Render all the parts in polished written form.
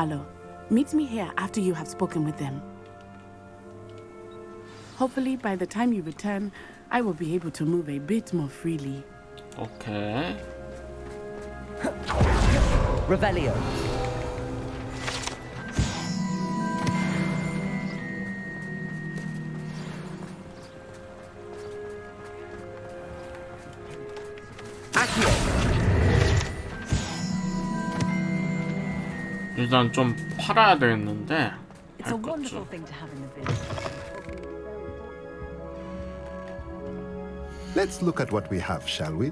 Harlow, meet me here after you have spoken with them. Hopefully, by the time you return, I will be able to move a bit more freely. 오케이. Revelio. 일단 좀 팔아야 되겠는데. It's a wonderful thing to have in the village. Let's look at what we have, shall we?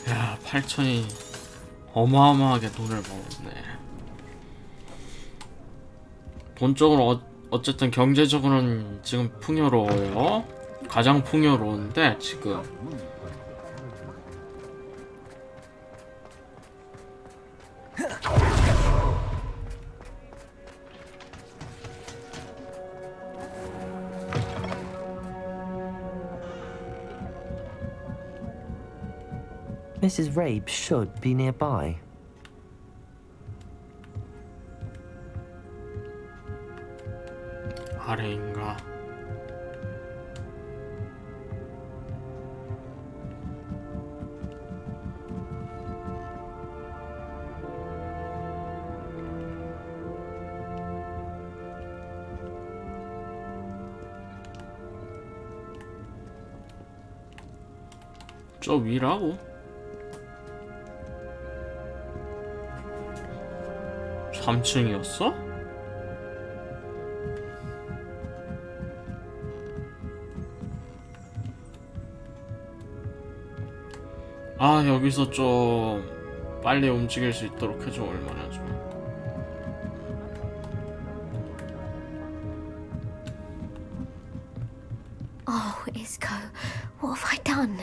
야, 8천이 어마어마하게 돈을 벌었네. 돈적으로 어쨌든 경제적으로는 지금 풍요로워요. 가장 풍요로운데 지금 Mrs. Rabe should be nearby. 아래인가? 저 위라고? 3층이었어? 아, 여기서 좀 빨리 움직일 수 있도록 해줘. 얼마나 좀. Oh, Isco, what have I done?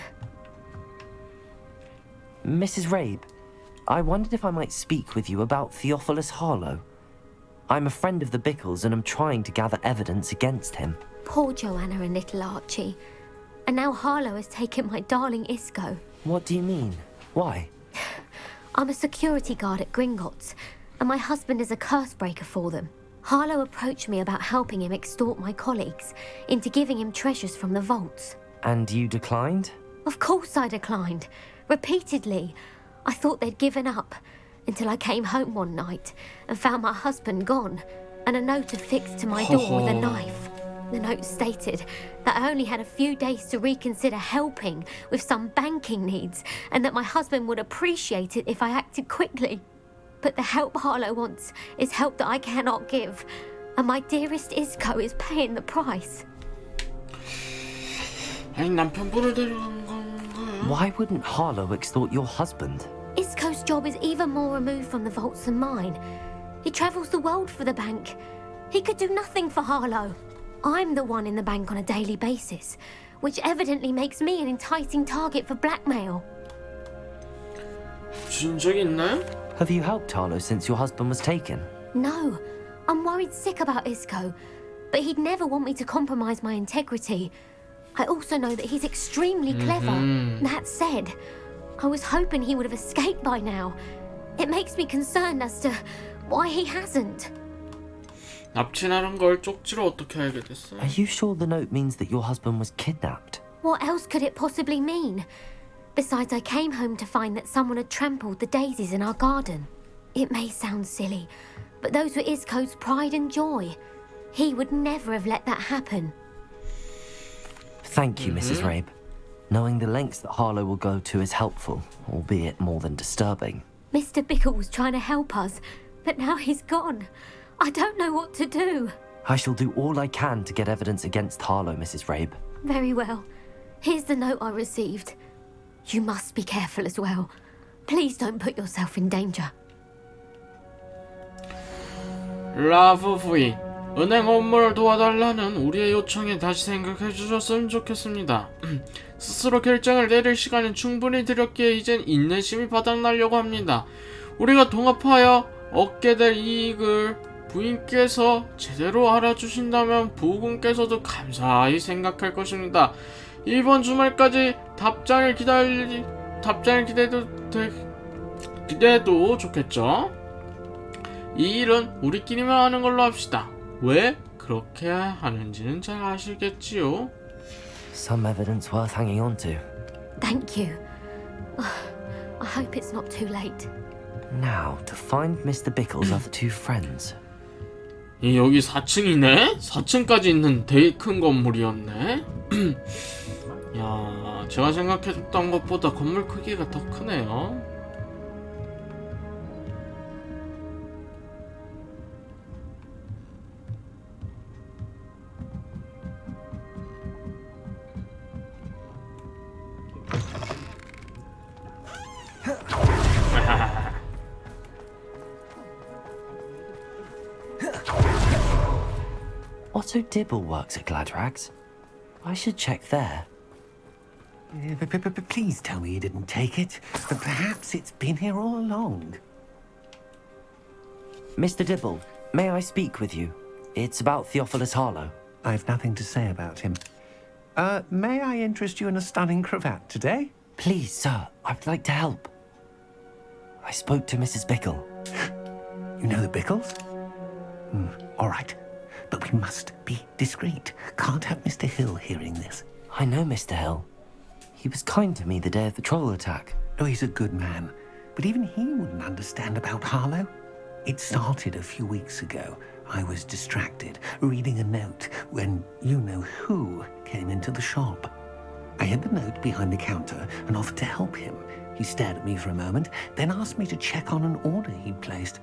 Mrs. Rabe, I wondered if I might speak with you about Theophilus Harlow. I'm a friend of the Bickles and I'm trying to gather evidence against him. Poor Joanna and little Archie. And now Harlow has taken my darling Isco. What do you mean? Why? I'm a security guard at Gringotts, and my husband is a curse breaker for them. Harlow approached me about helping him extort my colleagues into giving him treasures from the vaults. And you declined? Of course I declined. Repeatedly. I thought they'd given up, until I came home one night and found my husband gone, and a note affixed to my door with a knife. The note stated that I only had a few days to reconsider helping with some banking needs, and that my husband would appreciate it if I acted quickly. But the help Harlow wants is help that I cannot give, and my dearest Isco is paying the price. 아니, 남편분을 데려간 건가요? Why wouldn't Harlow extort your husband? Isco's job is even more removed from the vaults than mine. He travels the world for the bank. He could do nothing for Harlow. I'm the one in the bank on a daily basis, which evidently makes me an enticing target for blackmail. 준 적이 있나요? Have you helped Harlow since your husband was taken? No, I'm worried sick about Isco, but he'd never want me to compromise my integrity. I also know that he's extremely clever. That said, I was hoping he would have escaped by now. It makes me concerned as to why he hasn't. 납치라는 걸 쪽지로 어떻게 알게 됐어? Are you sure the note means that your husband was kidnapped? What else could it possibly mean? Besides, I came home to find that someone had trampled the daisies in our garden. It may sound silly, but those were Isco's pride and joy. He would never have let that happen. Thank you, Mrs. Rabe. Knowing the lengths that Harlow will go to is helpful, albeit more than disturbing. Mr. Bickle was trying to help us, but now he's gone. I don't know what to do. I shall do all I can to get evidence against Harlow, Mrs. Rabe. Very well. Here's the note I received. You must be careful as well. Please don't put yourself in danger. 라브브이 은행 업무를 도와달라는 우리의 요청에 다시 생각해 주셨으면 좋겠습니다. 스스로 결정을 내릴 시간은 충분히 드렸기에 이젠 인내심이 바닥나려고 합니다. 우리가 동업하여 얻게 될 이익을 부인께서 제대로 알아주신다면 부군께서도 감사히 생각할 것입니다. 이번 주말까지 답장을 기대도 좋겠죠? 이 일은 우리끼리만 하는 걸로 합시다. 왜 그렇게 하는지는 잘 아시겠지요? Some evidence worth hanging on to. Thank you. I hope it's not too late. Now, to find Mr. Bickle's other two friends. 여기 4층이네? 4층까지 있는 되게 큰 건물이었네? 야, 제가 생각했던 것보다 건물 크기가 더 크네요. Otto Dibble works at Gladrags. I should check there. Please tell me you didn't take it. Perhaps it's been here all along. Mr. Dibble, may I speak with you? It's about Theophilus Harlow. I've nothing to say about him. May I interest you in a stunning cravat today? Please, sir, I'd like to help. I spoke to Mrs. Bickle. You know the Bickles? All right. But we must be discreet. Can't have Mr. Hill hearing this. I know Mr. Hill. He was kind to me the day of the troll attack. Oh, he's a good man. But even he wouldn't understand about Harlow. It started a few weeks ago. I was distracted, reading a note, when you-know-who came into the shop. I hid the note behind the counter and offered to help him. He stared at me for a moment, then asked me to check on an order he'd placed.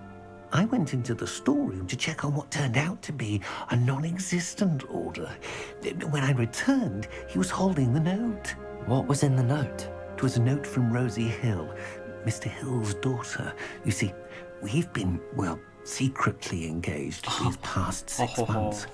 I went into the storeroom to check on what turned out to be a non-existent order. When I returned, he was holding the note. What was in the note? It was a note from Rosie Hill, Mr. Hill's daughter. You see, we've been, secretly engaged these past 6 months.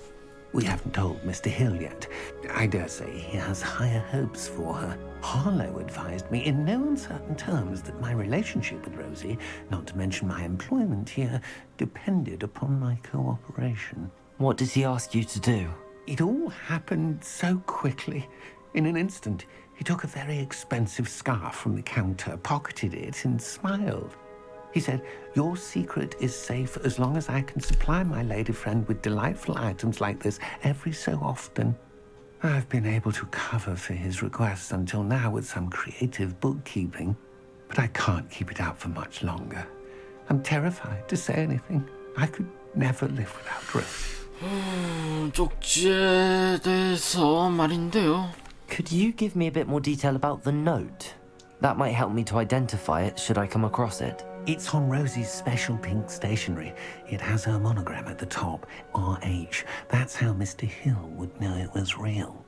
We haven't told Mr. Hill yet. I dare say he has higher hopes for her. Harlow advised me in no uncertain terms that my relationship with Rosie, not to mention my employment here, depended upon my cooperation. What does he ask you to do? It all happened so quickly. In an instant, he took a very expensive scarf from the counter, pocketed it, and smiled. He said, "Your secret is safe as long as I can supply my lady friend with delightful items like this every so often." I've been able to cover for his requests until now with some creative bookkeeping, but I can't keep it up for much longer. I'm terrified to say anything. I could never live without Rose. 쪽지에 대해서 말인데요. Could you give me a bit more detail about the note? That might help me to identify it should I come across it. It's on Rosie's special pink stationery. It has her monogram at the top, RH. That's how Mr. Hill would know it was real.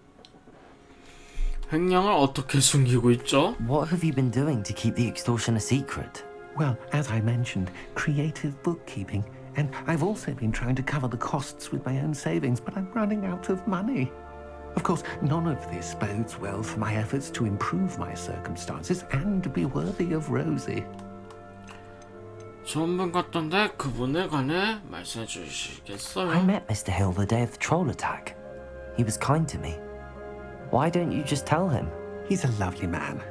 횡령을 어떻게 숨기고 있죠? What have you been doing to keep the extortion a secret? Well, as I mentioned, creative bookkeeping. And I've also been trying to cover the costs with my own savings, but I'm running out of money. Of course, none of this bodes well for my efforts to improve my circumstances and to be worthy of Rosie. 좋은 분 같던데 그분에 관해 말씀해 주시겠어요? I met Mr. Hill the day of the troll attack. He was kind to me. Why don't you just tell him? He's a lovely man,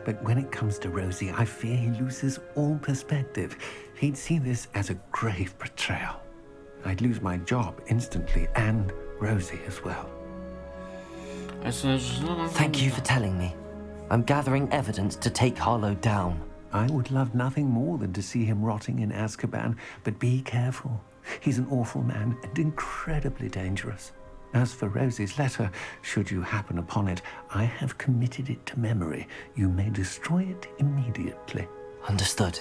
but when it comes to Rosie, I fear he loses all perspective. He'd see this as a grave betrayal. I'd lose my job instantly, and Rosie as well. 말씀해 주셔서 Thank you for telling me. I'm gathering evidence to take Harlow down. I would love nothing more than to see him rotting in Azkaban, but be careful. He's an awful man and incredibly dangerous. As for Rosie's letter, should you happen upon it, I have committed it to memory. You may destroy it immediately. Understood.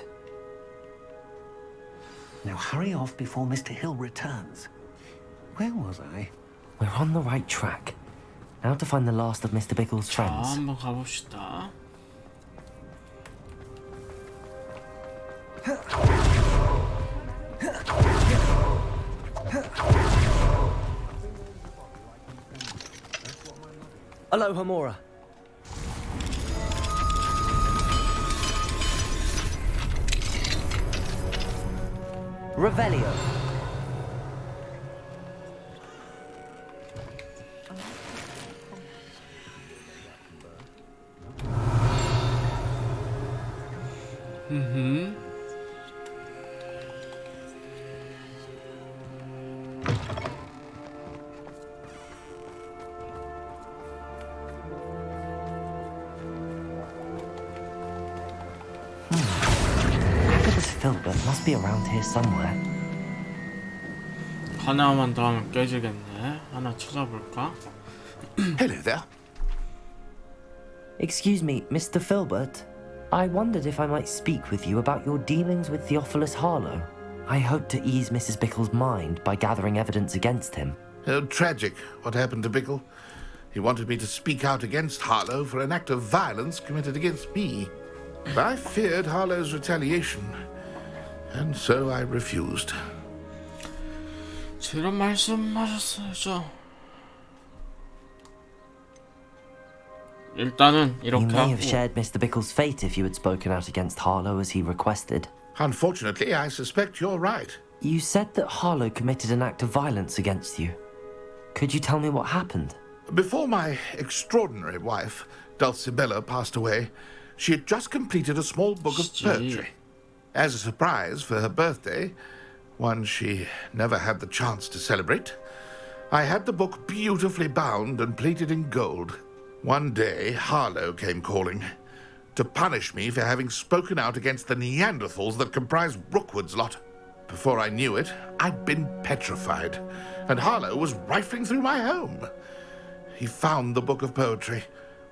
Now hurry off before Mr. Hill returns. Where was I? We're on the right track. Now to find the last of Mr. Bickle's 자, friends. 한번 가봅시다. Hello, Hamora. Revelio. This Filbert must be around here somewhere. 하나만 더 하면 깨지겠네. 하나 찾아볼까? Hello there. Excuse me, Mr. Filbert. I wondered if I might speak with you about your dealings with Theophilus Harlow. I hope to ease Mrs. Bickle's mind by gathering evidence against him. Oh, tragic what happened to Bickle. He wanted me to speak out against Harlow for an act of violence committed against me. I feared Harlow's retaliation, and so I refused. 제대로 말씀하셨어야죠. 일단은 You 이렇게 may have 하고 shared Mr. Bickle's fate if you had spoken out against Harlow as he requested. Unfortunately, I suspect you're right. You said that Harlow committed an act of violence against you. Could you tell me what happened? Before my extraordinary wife, Dulcibella, passed away, she had just completed a small book of poetry. As a surprise for her birthday, one she never had the chance to celebrate, I had the book beautifully bound and plated in gold. One day, Harlow came calling to punish me for having spoken out against the Neanderthals that comprise Rookwood's lot. Before I knew it, I'd been petrified, and Harlow was rifling through my home. He found the book of poetry,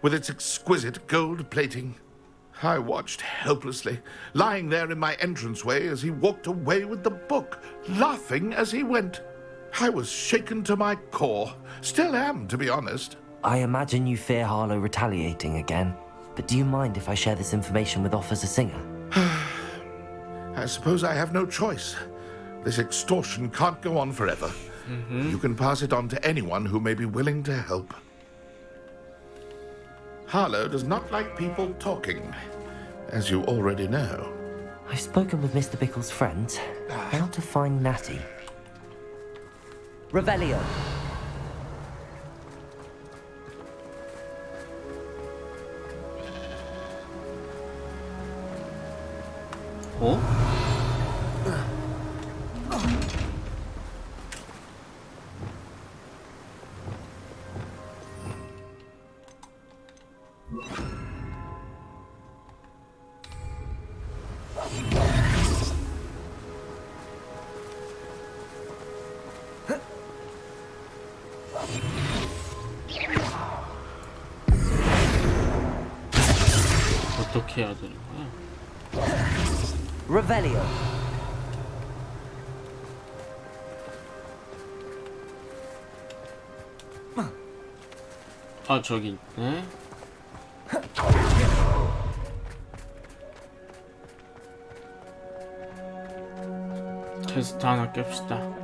with its exquisite gold plating. I watched helplessly, lying there in my entranceway as he walked away with the book, laughing as he went. I was shaken to my core, still am, to be honest. I imagine you fear Harlow retaliating again, but do you mind if I share this information with Officer Singer? I suppose I have no choice. This extortion can't go on forever. You can pass it on to anyone who may be willing to help. Harlow does not like people talking, as you already know. I've spoken with Mr. Bickle's friends. Now to find Natty. Revelio. 어? 어떻게 해야 되는 거야? Revelio. 아 저기 있네. 퀘스트 하나 깹시다.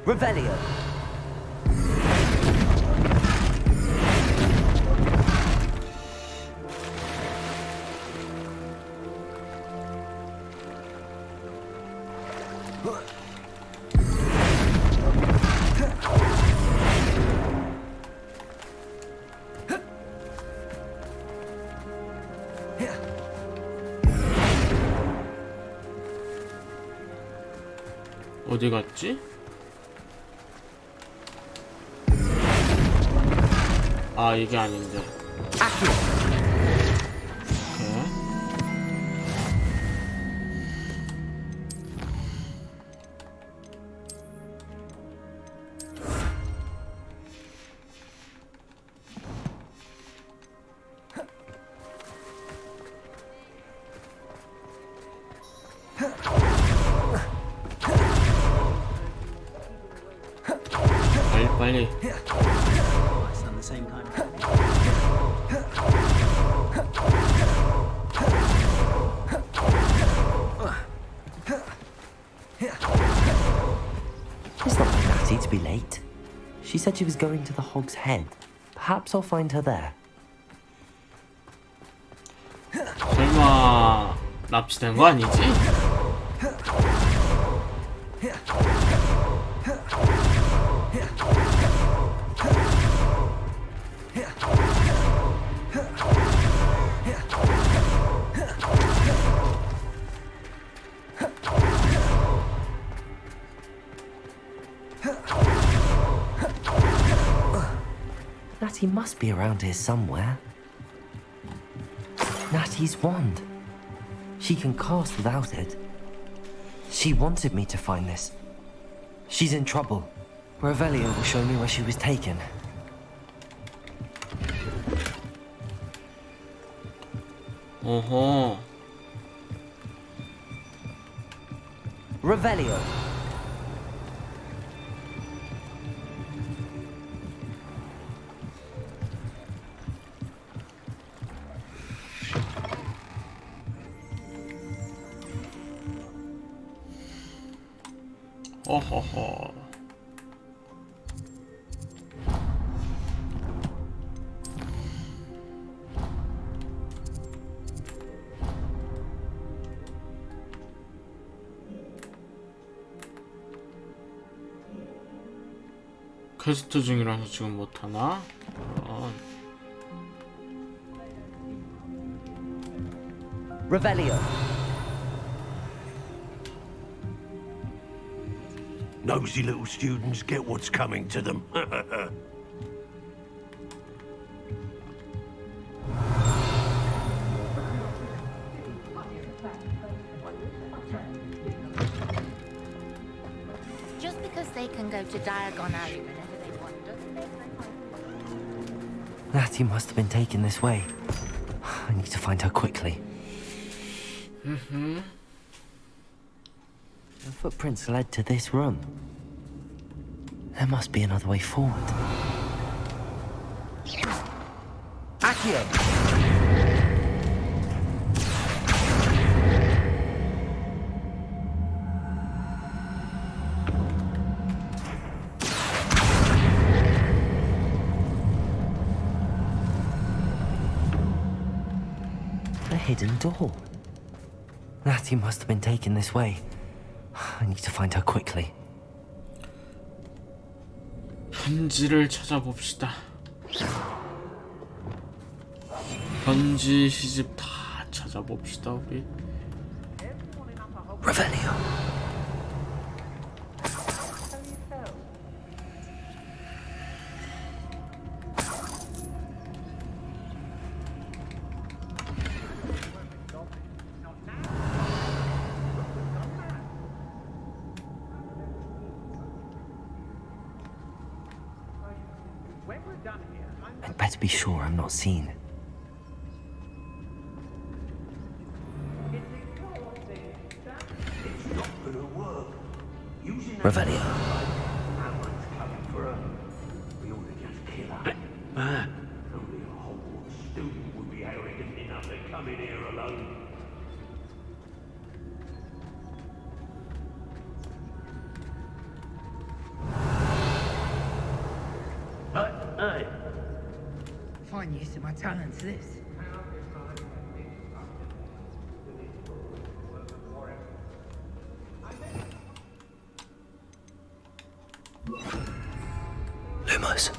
Revelio. 어디 갔지? 아 이게 아닌데. 오케이. 빨리. be late. She said she was going to the Hog's Head. Perhaps I'll find her there. 설마 납치된 거 아니지? Natty must be around here somewhere. Natty's wand. She can cast without it. She wanted me to find this. She's in trouble. Revelio will show me where she was taken. 어허. Revelio. 어허허. 퀘스트 중이라서 지금 못하나? Revelio. Nosy little students get what's coming to them. Just because they can go to Diagon Alley whenever they want, doesn't it? Natty must have been taken this way. I need to find her quickly. The footprints led to this room. There must be another way forward. Accio! A hidden door. Natty must have been taken this way. I need to find her quickly. 편지를 찾아봅시다. 편지 시집 다 찾아봅시다 우리. Revelio. I'd better be sure I'm not seen. Revelio. Only a Hogwarts student would be arrogant enough to come in here alone. Hey. Fine use of my talents, this. Lumos.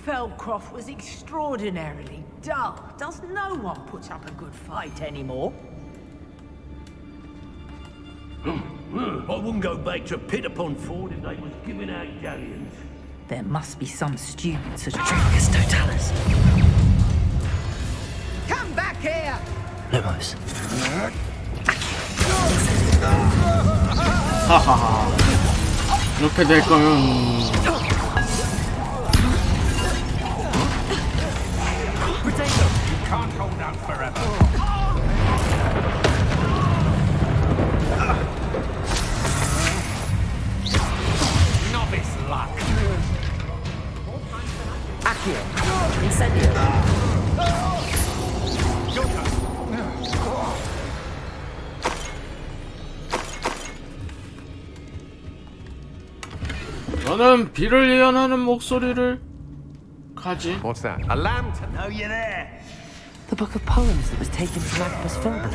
Feldcroft was extraordinarily dull. Does no one put up a good fight anymore? I wouldn't go back to Pittapon Ford if they was giving out galleons. There must be some students at Dracus Totalis. Come back here! Lumos. 하하하. 이렇게 될 거면 Can't hold out forever. Novice luck. Accio. Incendio. 저는 비를 예언하는 목소리를 가지. What's that? A lantern? Oh, you there? The book of poems that was taken from Agnes Filbert.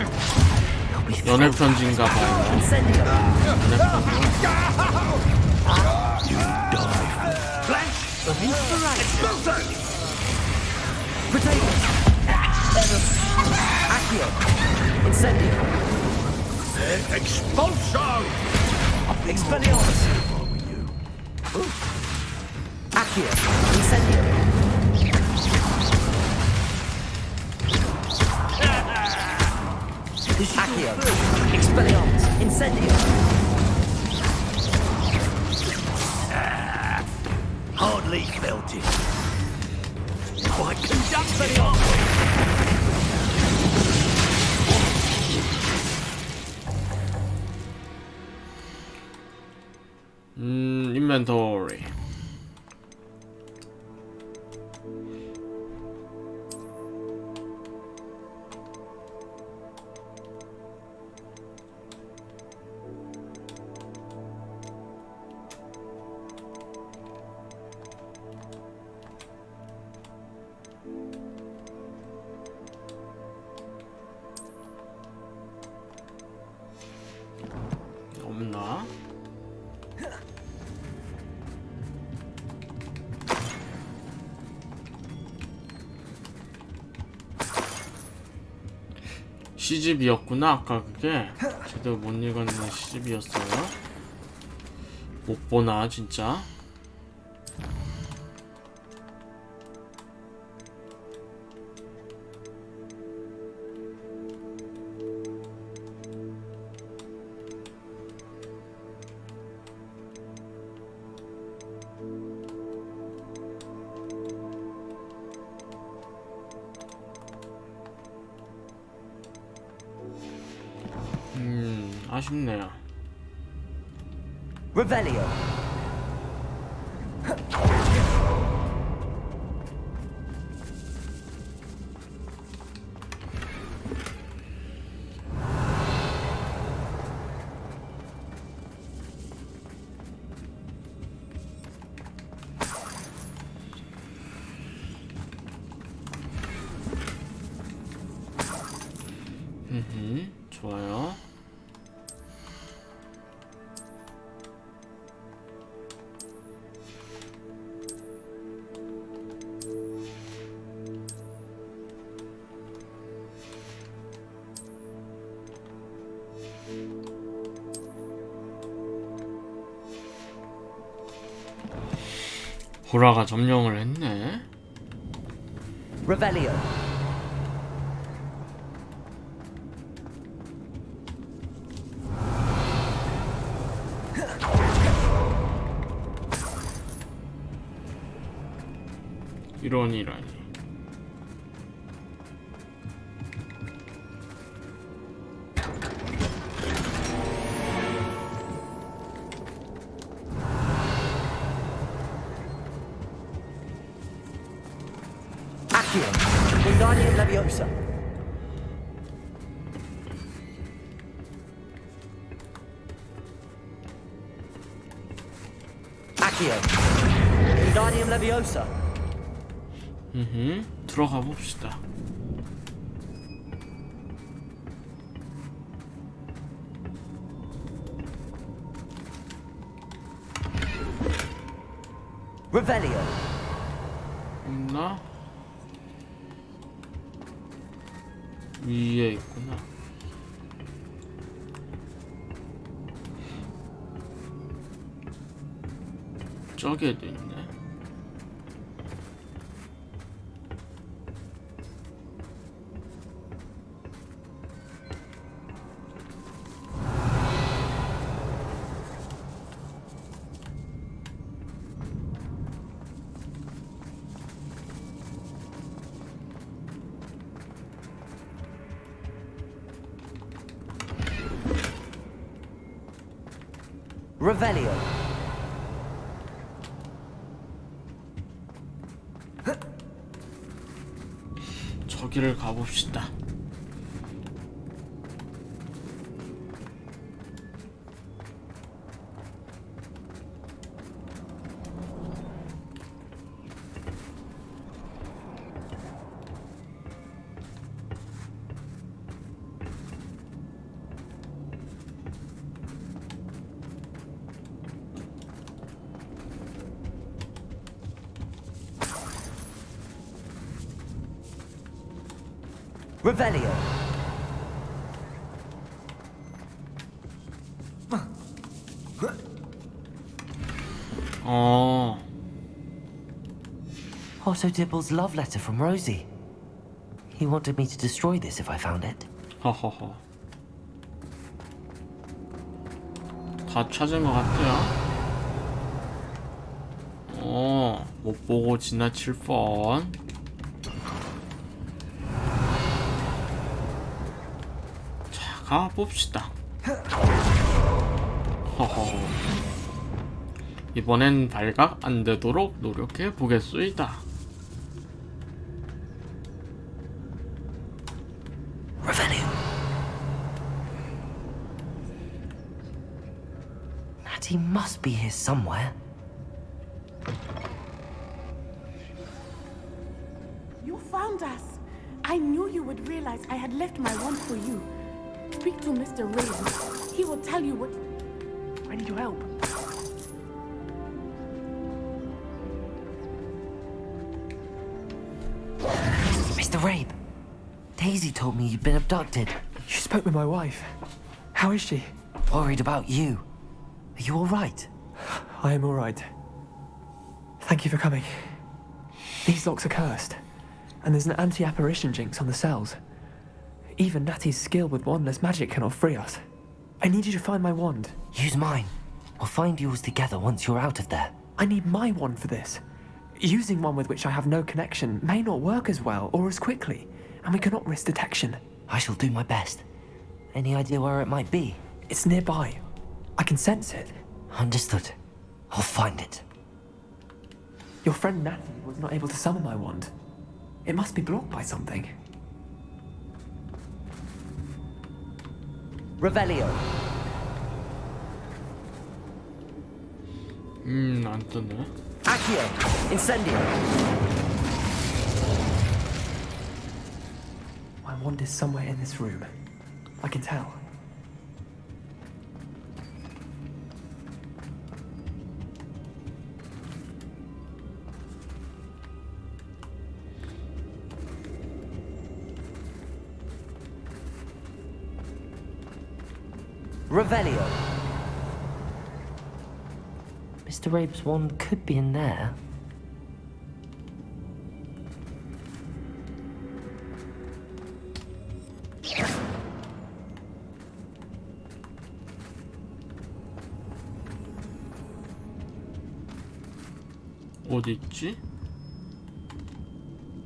He'll be 연애 thrilled. 편지인가 봐요. Incendio. Potato. Accio. Incendio. Expulso! Expelliarmus. Accio. Incendio. Accio. Expelliarmus. Incendio. Hardly felt it. Quite conducted. 인벤토리. 없나? 시집이었구나. 아까 그게 제대로 못 읽었는데 시집이었어요. 못 보나 진짜. 아쉽네요. Revelio. 좋아요. 보라가 점령을 했네. Revelio. 이러니라니. Accio. Wingardium Leviosa. Accio. Wingardium Leviosa. 들어가 봅시다. Revelio. 없나? 위에 있구나. 저기에도 있네. Revelio. 저기를 가봅시다. Revelio. Otto Dibble's love letter from Rosie. He wanted me to destroy this if I found it. 허허허. 다 찾은 것 같아요. 못 보고 지나칠 뻔. 자, 가봅시다. 허허. 이번엔 발각 안 되도록 노력해 보겠소이다. Revelio. Natty must be here somewhere. You found us. I knew you would realize I had left my wand for you. Speak to Mr. Raven. He will tell you what... I need your help. Mr. Rabe, Daisy told me you'd been abducted. You spoke with my wife. How is she? Worried about you. Are you all right? I am all right. Thank you for coming. These locks are cursed, and there's an anti-apparition jinx on the cells. Even Natty's skill with wandless magic cannot free us. I need you to find my wand. Use mine. We'll find yours together once you're out of there. I need my wand for this. Using one with which I have no connection may not work as well or as quickly, and we cannot risk detection. I shall do my best. Any idea where it might be? It's nearby. I can sense it. Understood. I'll find it. Your friend Natty was not able to summon my wand. It must be blocked by something. Revelio. 안 뜨네. Accio. Incendio. My wand is somewhere in this room. I can tell. Revelio. Mr. Rabe's wand could be in there. 어디 있지?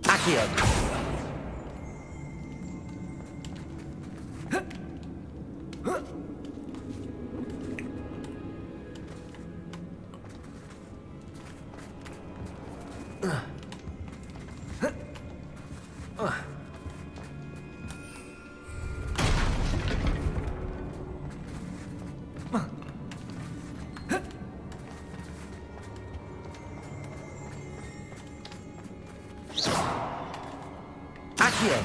Accio. Accio.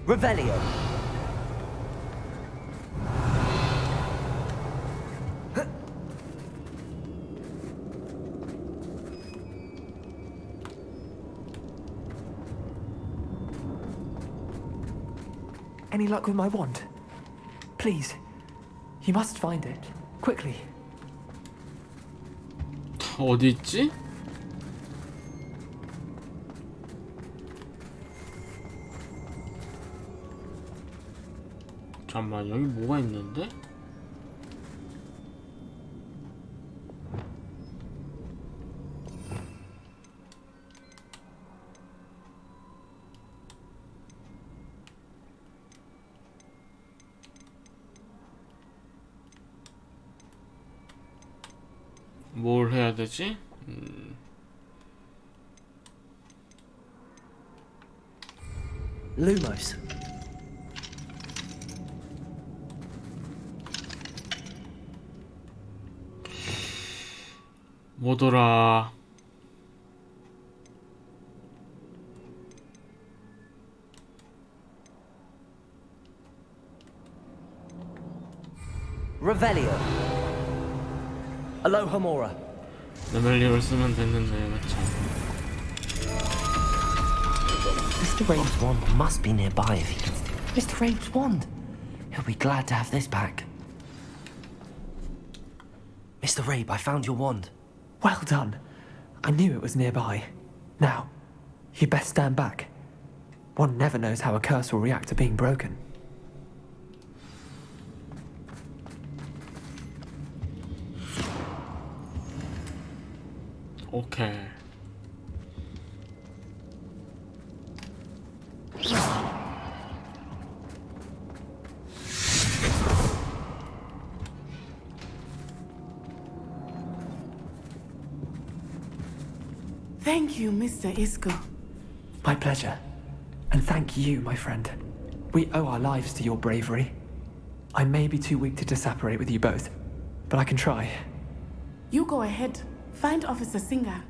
Revelio. Any luck with my wand? Please. You must find it. Quickly. 어디 있지? 잠깐만, 여기 뭐가 있는데? 뭘 해야 되지? Lumos. 뭐더라? Revelio. Alohomora. 레벨링을 쓰면 됐는데, 맞죠? Mr. Rabe's wand must be nearby if he can steal Mr. Rabe's wand. He'll be glad to have this back. Mr. Rabe, I found your wand. Well done. I knew it was nearby. Now, you best stand back. One never knows how a curse will react to being broken. 오케이. Thank you, Mr. Isco. My pleasure. And thank you, my friend. We owe our lives to your bravery. I may be too weak to disapparate with you both, but I can try. You go ahead. Find Officer Singer.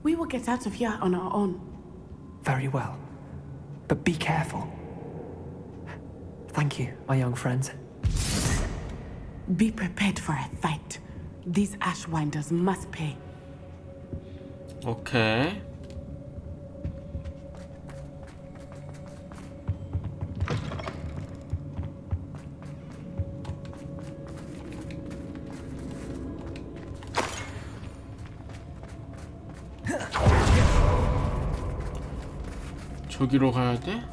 We will get out of here on our own. Very well. But be careful. Thank you, my young friends. Be prepared for a fight. These Ashwinders must pay. 오케이. 저기로 가야 돼?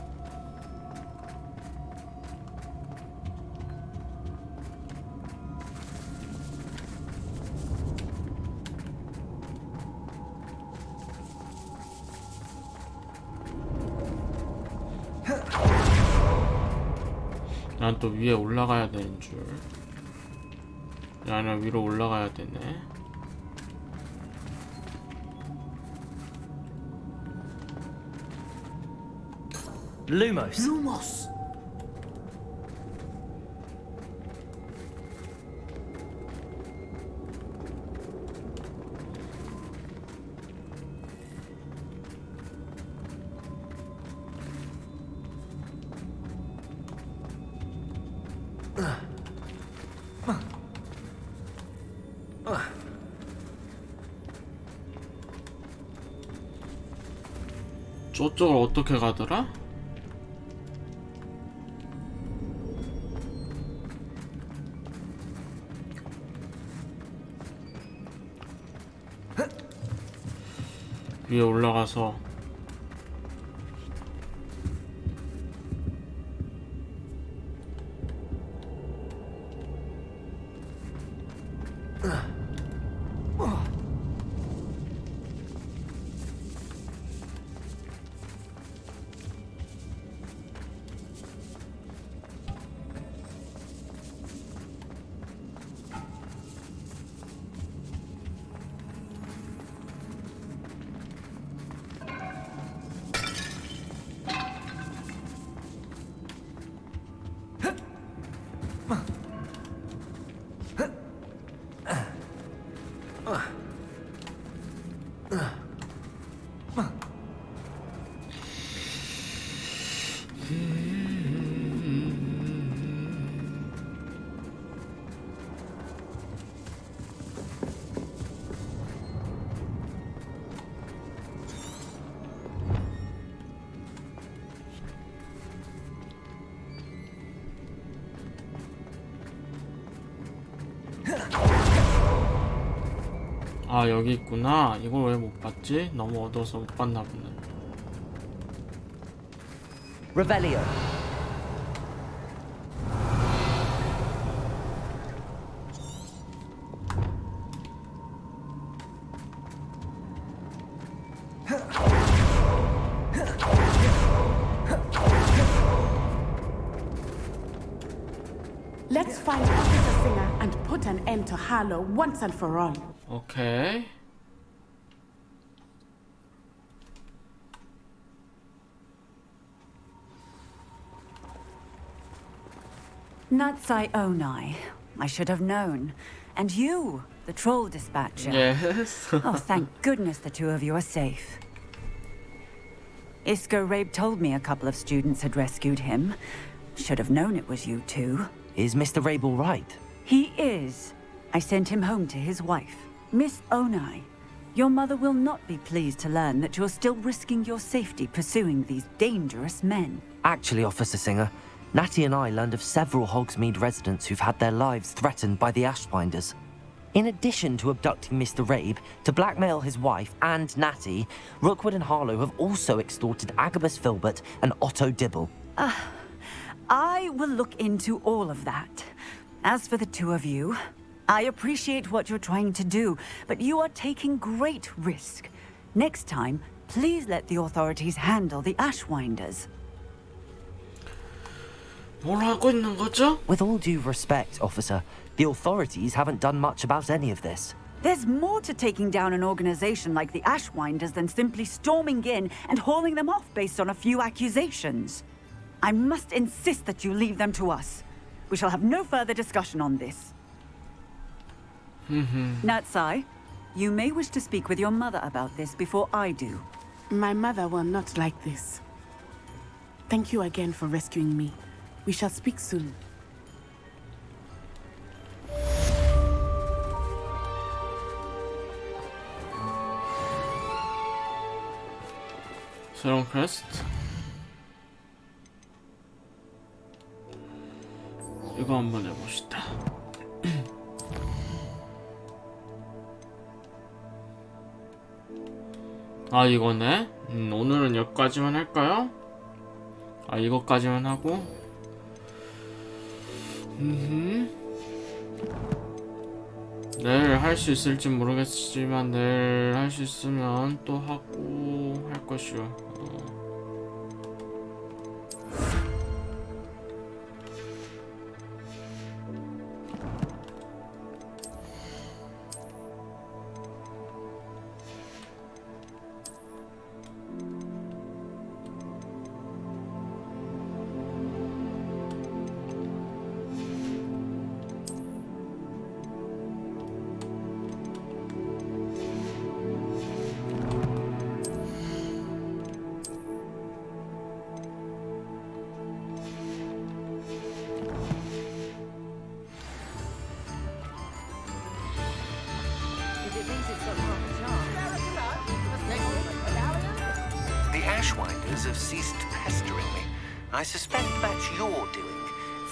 난 또 위에 올라가야 되는 줄. 나는 위로 올라가야 되네. Lumos. Lumos! 저쪽을 어떻게 가더라? 위에 올라가서 아 여기 있구나. 이걸 왜 못 봤지? 너무 어두워서 못 봤나 보네. Revelio. Let's find Officer Singer and put an end to Harlow once and for all. 오케이. Natsai Onai. I should have known. And you, the troll dispatcher. Yes. Oh, thank goodness the two of you are safe. Isco Rabe told me a couple of students had rescued him. Should have known it was you two. Is Mr. Rabe all right? He is. I sent him home to his wife, Miss Onai. Your mother will not be pleased to learn that you're still risking your safety pursuing these dangerous men. Actually, Officer Singer, Natty and I learned of several Hogsmeade residents who've had their lives threatened by the Ashbinders. In addition to abducting Mr. Rabe to blackmail his wife and Natty, Rookwood and Harlow have also extorted Agabus Filbert and Otto Dibble. I will look into all of that. As for the two of you, I appreciate what you're trying to do, but you are taking great risk. Next time, please let the authorities handle the Ashwinders. 뭘 하고 있는 거죠? With all due respect, officer, the authorities haven't done much about any of this. There's more to taking down an organization like the Ashwinders than simply storming in and hauling them off based on a few accusations. I must insist that you leave them to us. We shall have no further discussion on this. Natsai, you may wish to speak with your mother about this before I do. My mother will not like this. Thank you again for rescuing me. We shall speak soon. 새로운 퀘스트. 이거 한번 해봅시다. 아, 이거네. 오늘은 여기까지만 할까요? 아, 이거까지만 하고. 내일 할 수 있을지 모르겠지만 내일 할 수 있으면 또 하고 할 것이요. The Ashwinders have ceased pestering me. I suspect that's your doing.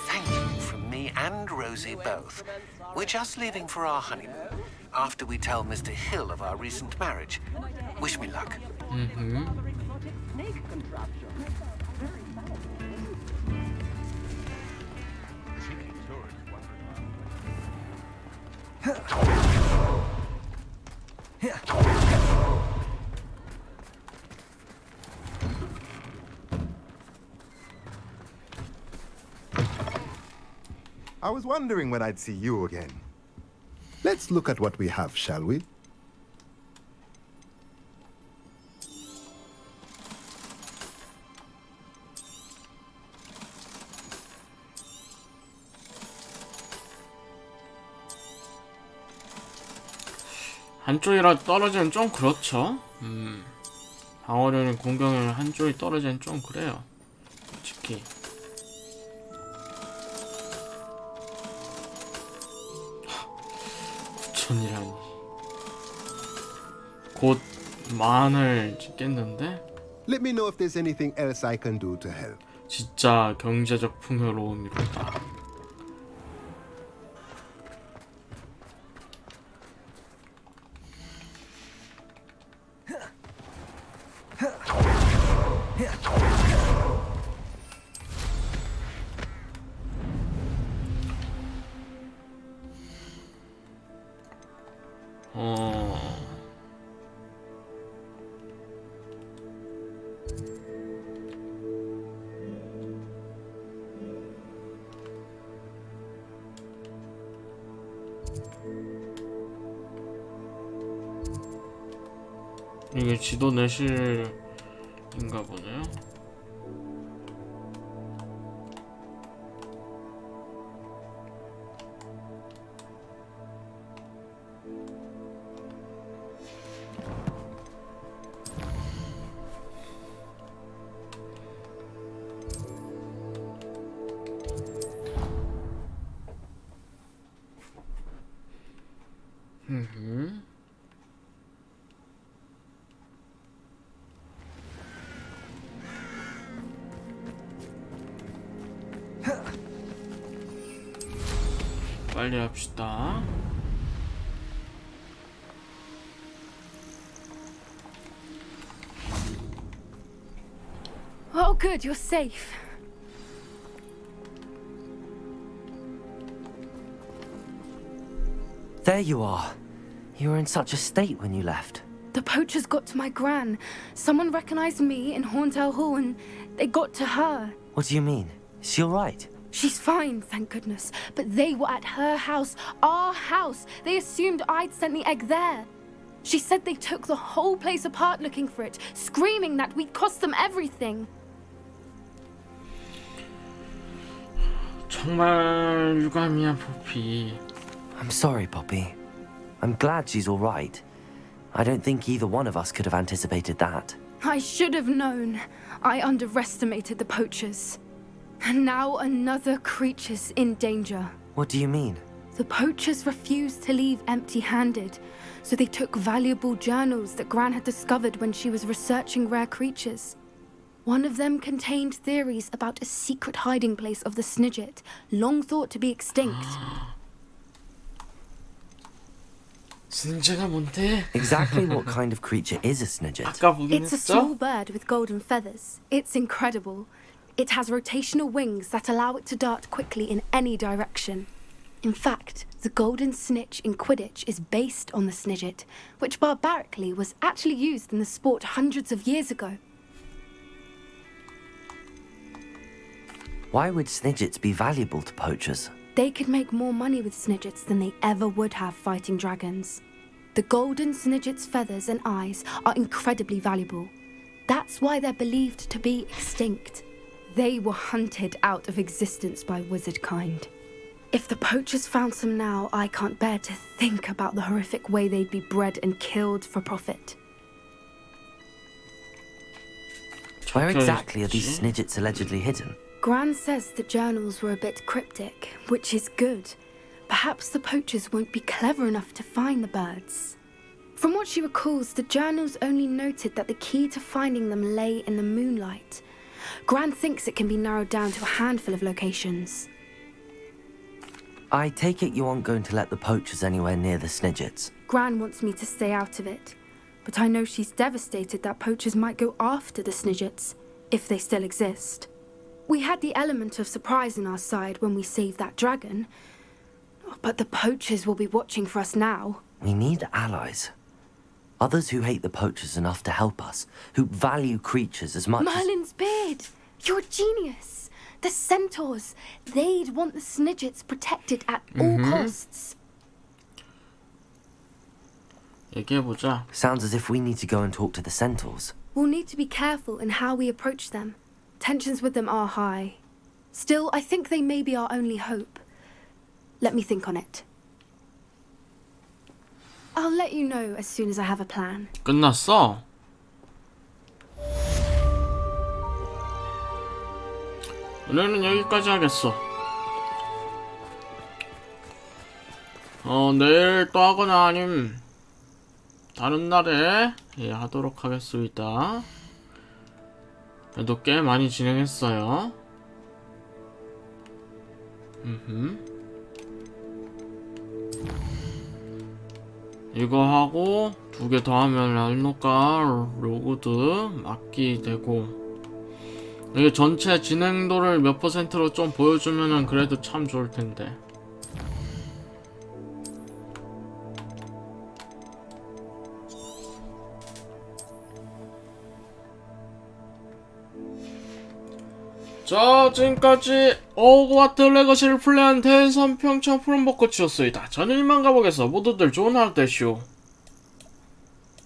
Thank you from me and Rosie both. We're just leaving for our honeymoon after we tell Mr. Hill of our recent marriage. Wish me luck. I was wondering when I'd see you again. Let's look at what we have, shall we? 한쪽이라 떨어지면 좀 그렇죠. 방어력은 공격력은 한쪽이 떨어지면 좀 그래요. 솔직히. 천이라니. 곧 만을 찍겠는데? Let me know if there's anything else I can do to help. 진짜 경제적 풍요로움이로다. 이게 지도 내실인가 보네요. 빨리 합시다. Oh, good, you're safe. There you are. You were in such a state when you left. The poachers got to my gran. Someone recognized me in Horntail Hall and they got to her. What do you mean? Is she all right? She's fine, thank goodness. But they were at her house, our house. They assumed I'd sent the egg there. She said they took the whole place apart looking for it, screaming that we'd cost them everything. 정말 유감이야, 포피. I'm sorry, Poppy. I'm glad she's all right. I don't think either one of us could have anticipated that. I should have known. I underestimated the poachers. And now another creature's in danger. What do you mean? The poachers refused to leave empty-handed, so they took valuable journals that Gran had discovered when she was researching rare creatures. One of them contained theories about a secret hiding place of the Snidget, long thought to be extinct. 스니제가 뭔데? Exactly what kind of creature is a Snidget? 아까 보긴 It's a 했죠? small bird with golden feathers. It's incredible. It has rotational wings that allow it to dart quickly in any direction. In fact, the golden snitch in Quidditch is based on the Snidget, which barbarically was actually used in the sport hundreds of years ago. Why would Snidgets be valuable to poachers? They could make more money with Snidgets than they ever would have fighting dragons. The golden Snidget's feathers and eyes are incredibly valuable. That's why they're believed to be extinct. They were hunted out of existence by wizard kind. If the poachers found some now, I can't bear to think about the horrific way they'd be bred and killed for profit. Where exactly are these Snidgets allegedly hidden? Gran says the journals were a bit cryptic, which is good. Perhaps the poachers won't be clever enough to find the birds. From what she recalls, the journals only noted that the key to finding them lay in the moonlight. Gran thinks it can be narrowed down to a handful of locations. I take it you aren't going to let the poachers anywhere near the Snidgets. Gran wants me to stay out of it, but I know she's devastated that poachers might go after the Snidgets, if they still exist. We had the element of surprise on our side when we saved that dragon, but the poachers will be watching for us now. We need allies. Others who hate the poachers enough to help us, who value creatures as much Merlin's beard! You're a genius! The centaurs! They'd want the Snidgets protected at all costs. 얘기해보자. Sounds as if we need to go and talk to the centaurs. We'll need to be careful in how we approach them. Tensions with them are high. Still, I think they may be our only hope. Let me think on it. I'll let you know as soon as I have a plan. 끝났어? 오늘은 여기까지 하겠어. 내일 또 하거나 아님 다른 날에 하도록 하겠습니다. 그래도 꽤 많이 진행했어요. 이거 하고 2개 더 하면 랄노가 로그드 막기 되고, 이게 전체 진행도를 몇 %로 좀 보여주면은 그래도 참 좋을 텐데. 자, 지금까지 호그와트 레거시를 플레이한 대선평차 푸른벚꽃이었습니다. 저는 이만 가보겠어. 모두들 좋은 하루 되시오.